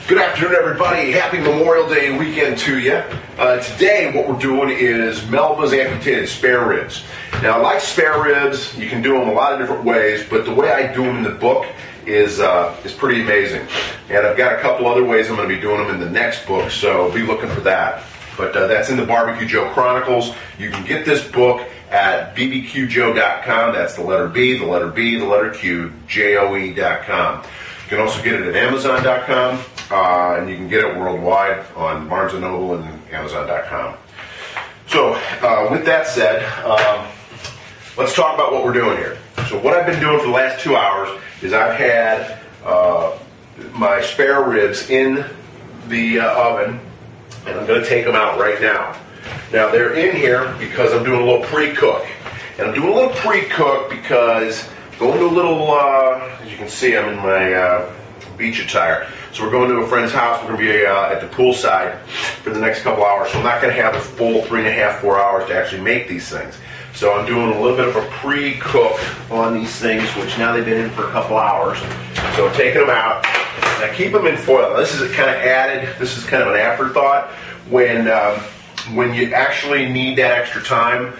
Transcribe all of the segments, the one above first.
Good afternoon, everybody. Happy Memorial Day weekend to you. Today, what we're doing is Melbas Amputated Spare Ribs. Now, like spare ribs, you can do them a lot of different ways, but the way I do them in the book is pretty amazing. And I've got a couple other ways I'm going to be doing them in the next book, so be looking for that. But that's in the BarbeQue Joe Chronicles. You can get this book at BarbeQueJoe.com. That's the letter B, the letter B, the letter Q, JOE.com. You can also get it at Amazon.com, and you can get it worldwide on Barnes & Noble and Amazon.com. So, with that said, let's talk about what we're doing here. So what I've been doing for the last 2 hours is I've had my spare ribs in the oven, and I'm going to take them out right now. Now, they're in here because I'm doing a little pre-cook. And I'm doing a little pre-cook because going to a little, as you can see, I'm in my beach attire. So we're going to a friend's house. We're going to be at the poolside for the next couple hours. So I'm not going to have a full 3.5, 4 hours to actually make these things. So I'm doing a little bit of a pre-cook on these things, which now they've been in for a couple hours. So I'm taking them out. Now keep them in foil. Now, this is kind of added. This is kind of an afterthought when you actually need that extra time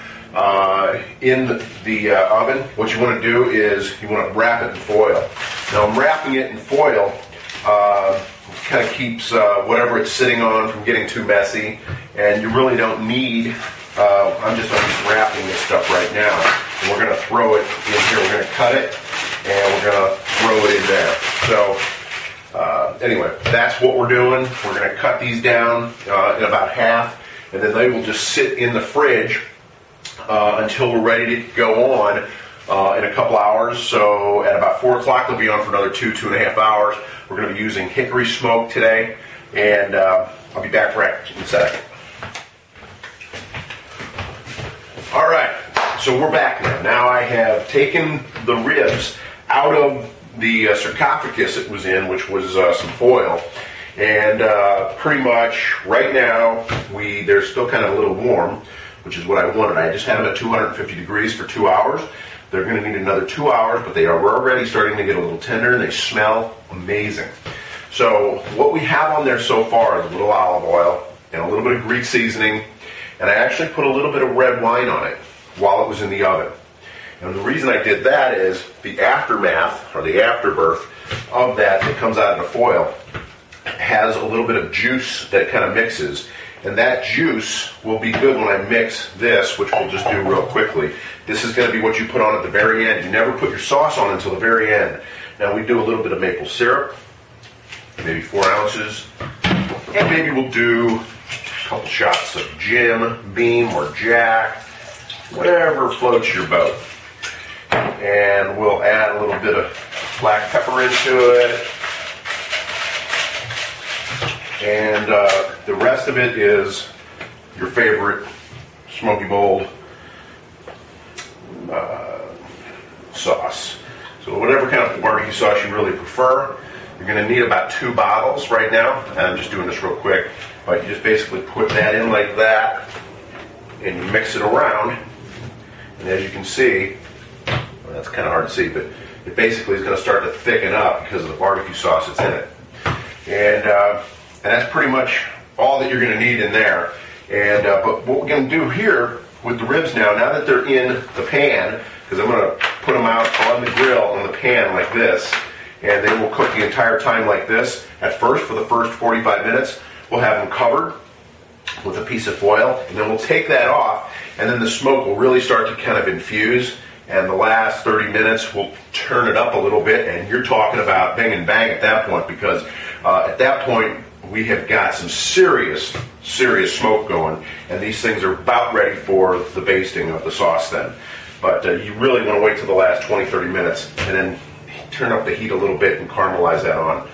in the oven. What you want to do is you want to wrap it in foil. Now I'm wrapping it in foil. Kind of keeps whatever it's sitting on from getting too messy, and you really don't need. I'm just wrapping this stuff right now, and we're going to throw it in here. We're going to cut it, and we're going to throw it in there. So anyway, that's what we're doing. We're going to cut these down in about half, and then they will just sit in the fridge until we're ready to go on in a couple hours. So at about 4 o'clock, they'll be on for another 2.5 hours. We're going to be using hickory smoke today, and I'll be back right in a second. All right, so we're back now. Now I have taken the ribs out of the sarcophagus it was in, which was some foil, and pretty much right now they're still kind of a little warm, which is what I wanted. I just had them at 250 degrees for 2 hours. They're going to need another 2 hours, but they are already starting to get a little tender, and they smell amazing. So what we have on there so far is a little olive oil and a little bit of Greek seasoning, and I actually put a little bit of red wine on it while it was in the oven. And the reason I did that is the aftermath, or the afterbirth of that comes out of the foil has a little bit of juice that kind of mixes. And that juice will be good when I mix this, which we'll just do real quickly. This is going to be what you put on at the very end. You never put your sauce on until the very end. Now we do a little bit of maple syrup, maybe 4 ounces, and maybe we'll do a couple shots of gin, beam, or jack, whatever floats your boat. And we'll add a little bit of black pepper into it. And the rest of it is your favorite smoky bold sauce. So whatever kind of barbecue sauce you really prefer. You're going to need about 2 bottles right now. I'm just doing this real quick. But you just basically put that in like that, and you mix it around. And as you can see, well, that's kind of hard to see, but it basically is going to start to thicken up because of the barbecue sauce that's in it. And that's pretty much all that you're going to need in there. And but what we're going to do here with the ribs now that they're in the pan, because I'm going to put them out on the grill on the pan like this, and they will cook the entire time like this. At first, for the first 45 minutes, we'll have them covered with a piece of foil, and then we'll take that off, and then the smoke will really start to kind of infuse. And the last 30 minutes, we'll turn it up a little bit, and you're talking about bang and bang at that point, because at that point, we have got some serious smoke going, and these things are about ready for the basting of the sauce then. But you really want to wait till the last 20-30 minutes, and then turn up the heat a little bit and caramelize that on.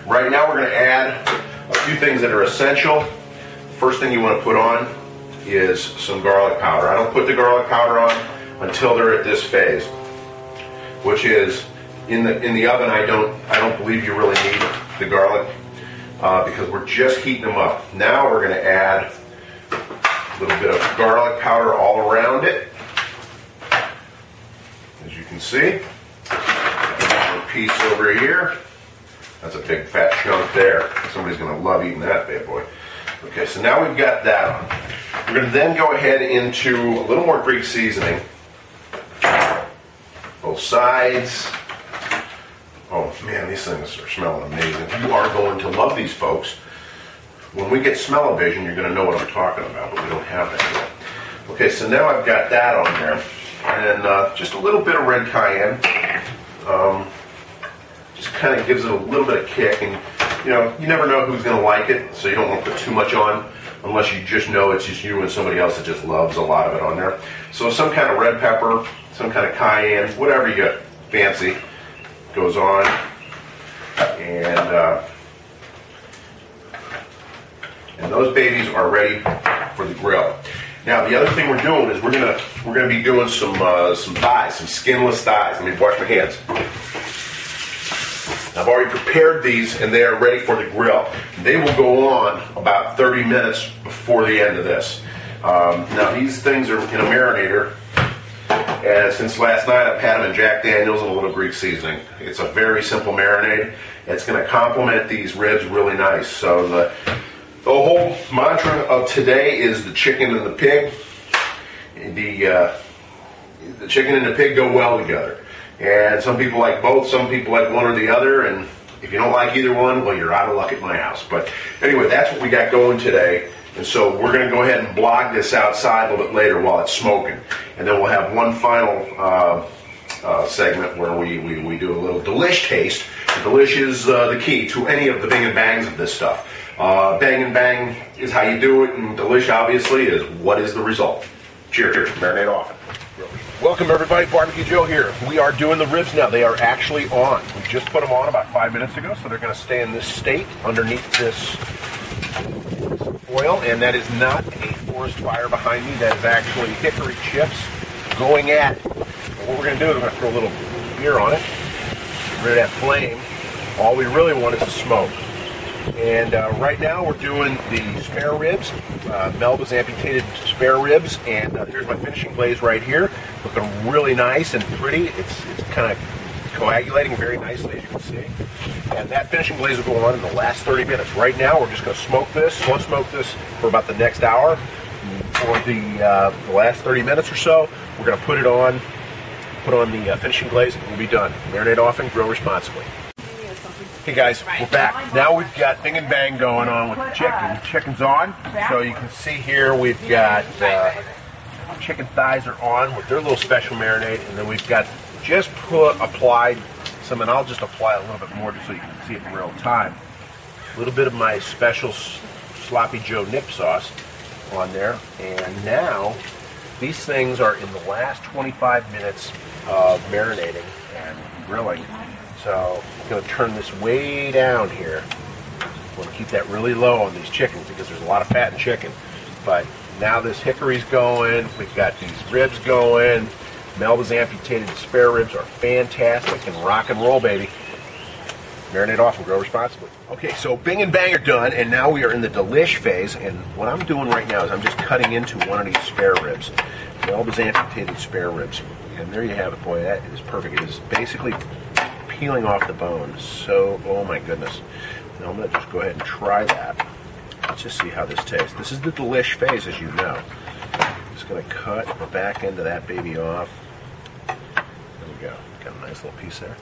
Right now we're going to add a few things that are essential. First thing you want to put on is some garlic powder. I don't put the garlic powder on until they're at this phase, which is in the oven. I don't believe you really need the garlic. Because we're just heating them up. Now we're going to add a little bit of garlic powder all around it. As you can see, a piece over here. That's a big fat chunk there. Somebody's going to love eating that bad boy. Okay, so now we've got that on. We're going to then go ahead into a little more Greek seasoning. Both sides. Oh man, these things are smelling amazing. You are going to love these, folks. When we get smell-o-vision, you're going to know what I'm talking about, but we don't have that yet. Okay, so now I've got that on there. And just a little bit of red cayenne. Just kind of gives it a little bit of kick. And you know, you never know who's going to like it, so you don't want to put too much on unless you just know it's just you and somebody else that just loves a lot of it on there. So some kind of red pepper, some kind of cayenne, whatever you fancy goes on. And those babies are ready for the grill. Now the other thing we're doing is we're gonna be doing some thighs, some skinless thighs. Let me wash my hands. I've already prepared these and they are ready for the grill. They will go on about 30 minutes before the end of this. Now these things are in a marinator, and since last night I've had them in Jack Daniels and a little Greek seasoning. It's a very simple marinade. It's going to complement these ribs really nice. So the whole mantra of today is the chicken and the pig. The chicken and the pig go well together. And some people like both, some people like one or the other, and if you don't like either one, well, you're out of luck at my house. But anyway, that's what we got going today. And so we're going to go ahead and blog this outside a little bit later while it's smoking. And then we'll have one final segment where we do a little delish taste. Delish is the key to any of the bing and bangs of this stuff. Bang and bang is how you do it, and delish obviously is what is the result. Cheers. Marinate off. Welcome everybody, BarbeQue Joe here. We are doing the ribs now. They are actually on. We just put them on about 5 minutes ago, so they're going to stay in this state underneath this oil, and that is not a forest fire behind me. That is actually hickory chips going at it. And what we're going to do is we're going to throw a little beer on it, get rid of that flame. All we really want is the smoke. And right now we're doing the spare ribs, Melbas Amputated Spare Ribs, and here's my finishing glaze right here, looking really nice and pretty. It's kind of coagulating very nicely, as you can see. And that finishing glaze will go on in the last 30 minutes. Right now we're just going to smoke this, slow smoke this for about the next hour. For the last 30 minutes or so, we're going to put on the finishing glaze, and we'll be done. Marinate off and grill responsibly. Hey guys, we're back. Now we've got bing and bang going on with the chicken. Chicken's on, so you can see here we've got chicken thighs are on with their little special marinade, and then we've got just applied some, and I'll just apply a little bit more just so you can see it in real time. A little bit of my special Sloppy Joe nip sauce on there, and now these things are in the last 25 minutes of marinating and grilling. So I'm going to turn this way down here. I want to keep that really low on these chickens because there's a lot of fat in chicken. But now this hickory's going. We've got these ribs going. Melbas Amputated Spare Ribs are fantastic, and rock and roll, baby. Marinate off and grill responsibly. Okay, so bing and bang are done, and now we are in the delish phase. And what I'm doing right now is I'm just cutting into one of these spare ribs. Melbas Amputated Spare Ribs. And there you have it, boy. That is perfect. It is basically peeling off the bone. So, oh my goodness. Now I'm going to just go ahead and try that. Let's just see how this tastes. This is the delish phase, as you know. Just going to cut the back end of that baby off. There we go. Got a nice little piece there.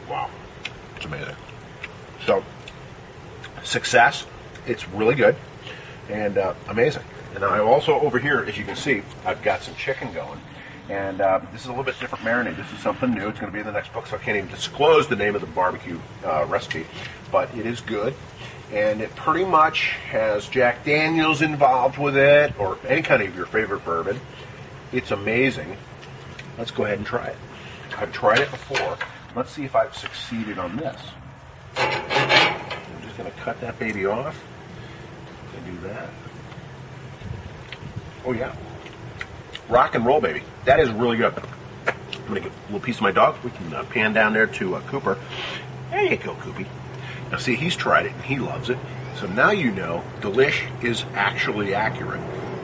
Wow. It's amazing. So, success. It's really good and amazing. And I also, over here, as you can see, I've got some chicken going. And this is a little bit different marinade. This is something new. It's going to be in the next book, so I can't even disclose the name of the barbecue recipe. But it is good. And it pretty much has Jack Daniels involved with it, or any kind of your favorite bourbon. It's amazing. Let's go ahead and try it. I've tried it before. Let's see if I've succeeded on this. I'm just going to cut that baby off. And do that. Oh, yeah. Rock and roll, baby. That is really good. I'm going to get a little piece of my dog. We can pan down there to Cooper. There you go, Coopy. Now, see, he's tried it, and he loves it. So now you know delish is actually accurate.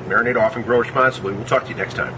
Marinate off and grill responsibly. We'll talk to you next time.